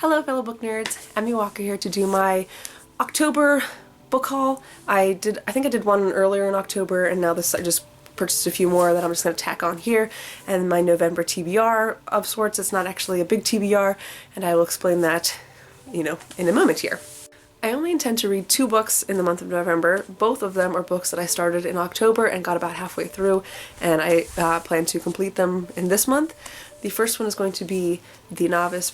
Hello fellow book nerds, Emmy Walker here to do my October book haul. I think I did one earlier in October, and now I just purchased a few more that I'm just going to tack on here, and my November TBR of sorts. It's not actually a big TBR, and I will explain that, in a moment here. I only intend to read 2 books in the month of November. Both of them are books that I started in October and got about halfway through, and I plan to complete them in this month. The first one is going to be The Novice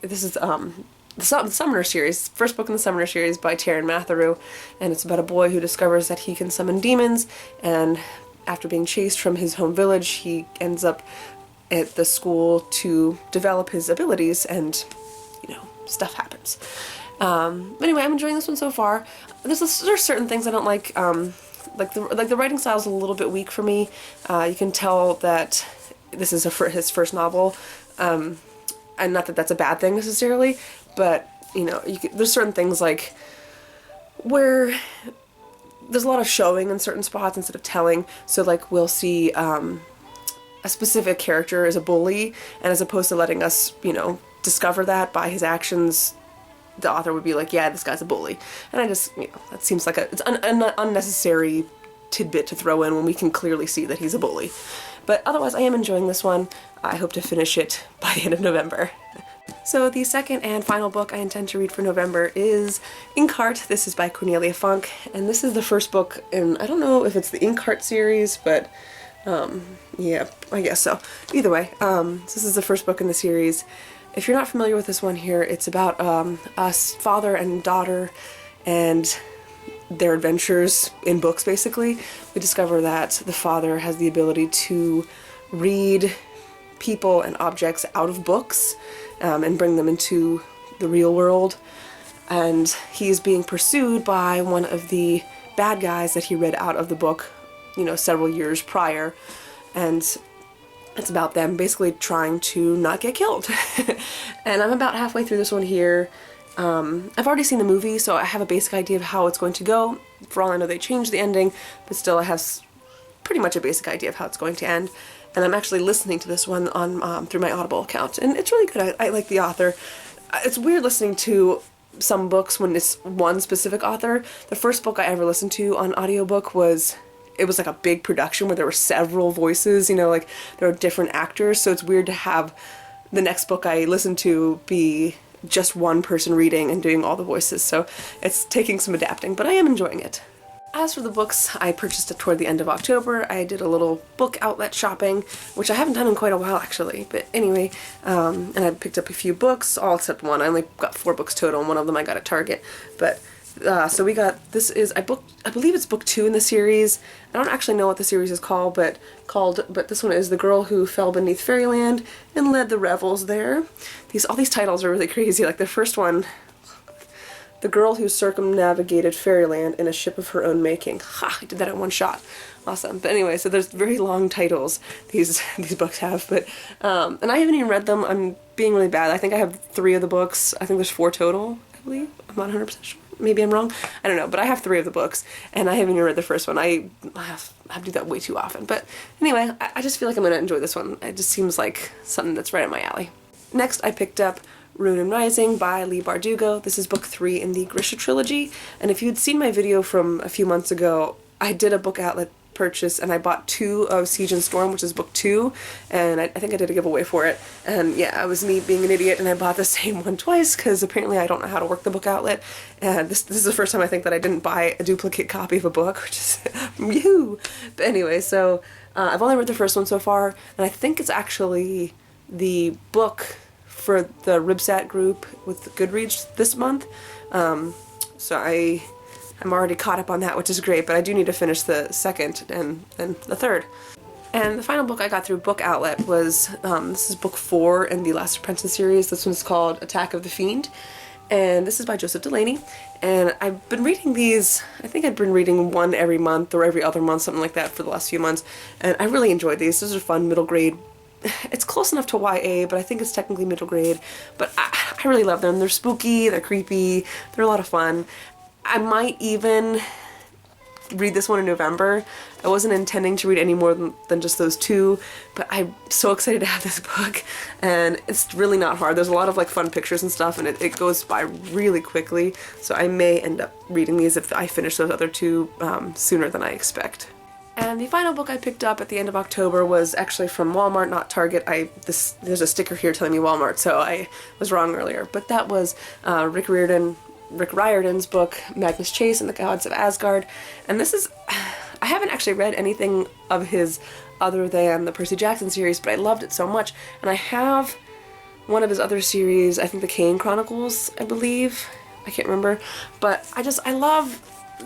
this is the Summoner series, first book in the Summoner series by Taryn Matheru, and it's about a boy who discovers that he can summon demons, and after being chased from his home village, he ends up at the school to develop his abilities, and, stuff happens. Anyway, I'm enjoying this one so far. There's certain things I don't like the writing style is a little bit weak for me. You can tell that this is his first novel, and not that that's a bad thing necessarily, but there's certain things like where there's a lot of showing in certain spots instead of telling. So like we'll see a specific character as a bully, and as opposed to letting us discover that by his actions, the author would be like, yeah, this guy's a bully. And I just, that seems like it's an unnecessary tidbit to throw in when we can clearly see that he's a bully. But otherwise, I am enjoying this one. I hope to finish it by the end of November. So the second and final book I intend to read for November is Inkheart. This is by Cornelia Funk, and this is the first book in, I don't know if it's the Inkheart series, but yeah, I guess so. Either way, this is the first book in the series. If you're not familiar with this one here, it's about a father and daughter and their adventures in books, basically. We discover that the father has the ability to read people and objects out of books and bring them into the real world. And he is being pursued by one of the bad guys that he read out of the book, several years prior. And it's about them basically trying to not get killed. And I'm about halfway through this one here. I've already seen the movie, so I have a basic idea of how it's going to go. For all I know, they changed the ending, but still I have pretty much a basic idea of how it's going to end. And I'm actually listening to this one on through my Audible account, and it's really good. I like the author. It's weird listening to some books when it's one specific author. The first book I ever listened to on audiobook was like a big production where there were several voices, like there were different actors, so it's weird to have the next book I listened to be just one person reading and doing all the voices, so it's taking some adapting, but I am enjoying it. As for the books, I purchased it toward the end of October. I did a little book outlet shopping, which I haven't done in quite a while actually, but anyway, and I picked up a few books, all except one. I only got 4 books total, and one of them I got at Target, but so we got, I believe it's book 2 in the series. I don't actually know what the series is called, but this one is The Girl Who Fell Beneath Fairyland and Led the Revels There. All these titles are really crazy. Like the first one, The Girl Who Circumnavigated Fairyland in a Ship of Her Own Making. Ha! I did that in one shot. Awesome. But anyway, so there's very long titles these books have, but and I haven't even read them. I'm being really bad. I think I have 3 of the books. I think there's 4 total, I believe. I'm not 100% sure. Maybe I'm wrong. I don't know, but I have 3 of the books, and I haven't even read the first one. I have to do that way too often. But anyway, I just feel like I'm going to enjoy this one. It just seems like something that's right up my alley. Next, I picked up Rune and Rising by Leigh Bardugo. This is book 3 in the Grisha trilogy, and if you'd seen my video from a few months ago, I did a book outlet purchase, and I bought 2 of Siege and Storm, which is book 2, and I think I did a giveaway for it, and yeah, it was me being an idiot, and I bought the same one twice, because apparently I don't know how to work the book outlet, and this is the first time I think that I didn't buy a duplicate copy of a book, which is yoo-hoo! But anyway, so I've only read the first one so far, and I think it's actually the book for the Ribsat group with Goodreads this month, so I'm already caught up on that, which is great, but I do need to finish the second and the third. And the final book I got through Book Outlet was, this is book 4 in the Last Apprentice series. This one's called Attack of the Fiend, and this is by Joseph Delaney. And I've been reading these, I think I've been reading one every month or every other month, something like that, for the last few months, and I really enjoyed these. These are fun, middle grade. It's close enough to YA, but I think it's technically middle grade, but I really love them. They're spooky, they're creepy, they're a lot of fun. I might even read this one in November. I wasn't intending to read any more than just those two, but I'm so excited to have this book, and it's really not hard. There's a lot of like fun pictures and stuff, and it goes by really quickly, so I may end up reading these if I finish those other two sooner than I expect. And the final book I picked up at the end of October was actually from Walmart, not Target. There's a sticker here telling me Walmart, so I was wrong earlier. But that was Rick Riordan's book, Magnus Chase and the Gods of Asgard. And this is, I haven't actually read anything of his other than the Percy Jackson series, but I loved it so much. And I have one of his other series, I think the Kane Chronicles, I believe. I can't remember. But I love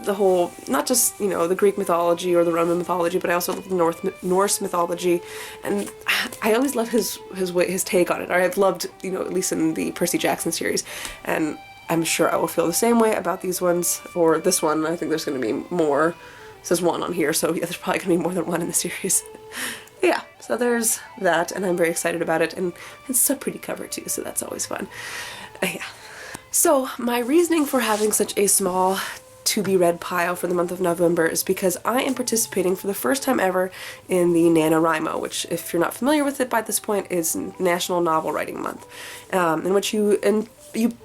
the whole, not just, you know, the Greek mythology or the Roman mythology, but I also love the Norse mythology, and I always love his take on it. I've loved, you know, at least in the Percy Jackson series, and I'm sure I will feel the same way about these ones, or this one. I think there's going to be more. It says one on here, so yeah, there's probably going to be more than one in the series. Yeah, so there's that, and I'm very excited about it, and it's a pretty cover too, so that's always fun. Yeah. So my reasoning for having such a small to-be-read pile for the month of November is because I am participating for the first time ever in the NaNoWriMo, which, if you're not familiar with it by this point, is National Novel Writing Month, in which you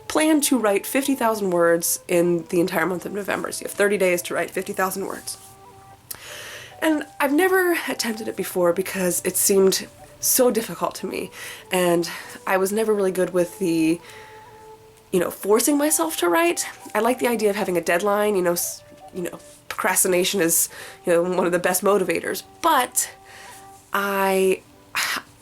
plan to write 50,000 words in the entire month of November. So you have 30 days to write 50,000 words. And I've never attempted it before because it seemed so difficult to me, and I was never really good with the, you know, forcing myself to write. I like the idea of having a deadline. You know, procrastination is, you know, one of the best motivators. But I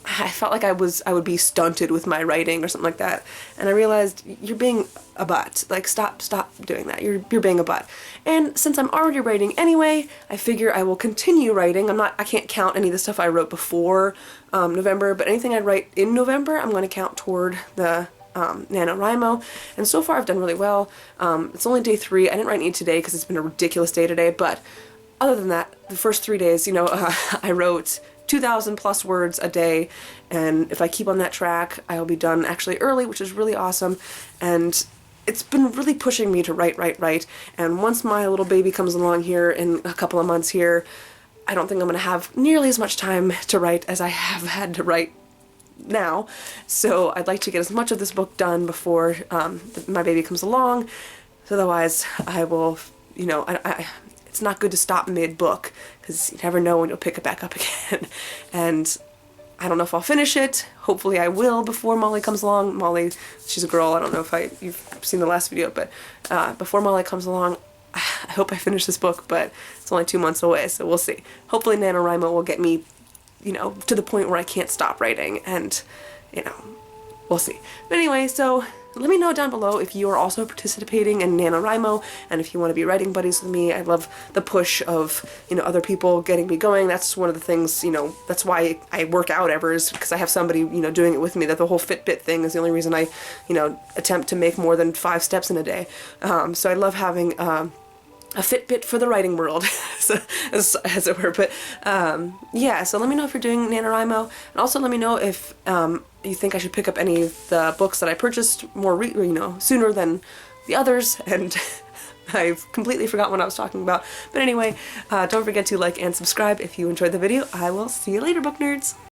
felt like I would be stunted with my writing or something like that. And I realized, you're being a butt. Like, stop doing that. You're being a butt. And since I'm already writing anyway, I figure I will continue writing. I can't count any of the stuff I wrote before November, but anything I write in November, I'm going to count toward the NaNoWriMo, and so far I've done really well. It's only day 3. I didn't write any today because it's been a ridiculous day today, but other than that, the first 3 days, you know, I wrote 2,000 plus words a day, and if I keep on that track, I'll be done actually early, which is really awesome, and it's been really pushing me to write, and once my little baby comes along here in a couple of months here, I don't think I'm going to have nearly as much time to write as I have had to write now, so I'd like to get as much of this book done before my baby comes along, so otherwise I will, you know, it's not good to stop mid-book, because you never know when you'll pick it back up again, and I don't know if I'll finish it. Hopefully I will before Molly comes along. Molly, she's a girl, I don't know if you've seen the last video, but before Molly comes along, I hope I finish this book, but it's only 2 months away, so we'll see. Hopefully NaNoWriMo will get me, you know, to the point where I can't stop writing, and, you know, we'll see. But anyway, so let me know down below if you are also participating in NaNoWriMo, and if you want to be writing buddies with me. I love the push of, you know, other people getting me going. That's one of the things, you know, that's why I work out ever, is because I have somebody, you know, doing it with me. That the whole Fitbit thing is the only reason I, you know, attempt to make more than 5 steps in a day. So I love having a Fitbit for the writing world, so, as it were. But yeah, so let me know if you're doing NaNoWriMo, and also let me know if you think I should pick up any of the books that I purchased more, you know, sooner than the others, and I've completely forgot what I was talking about. But anyway, don't forget to like and subscribe if you enjoyed the video. I will see you later, book nerds!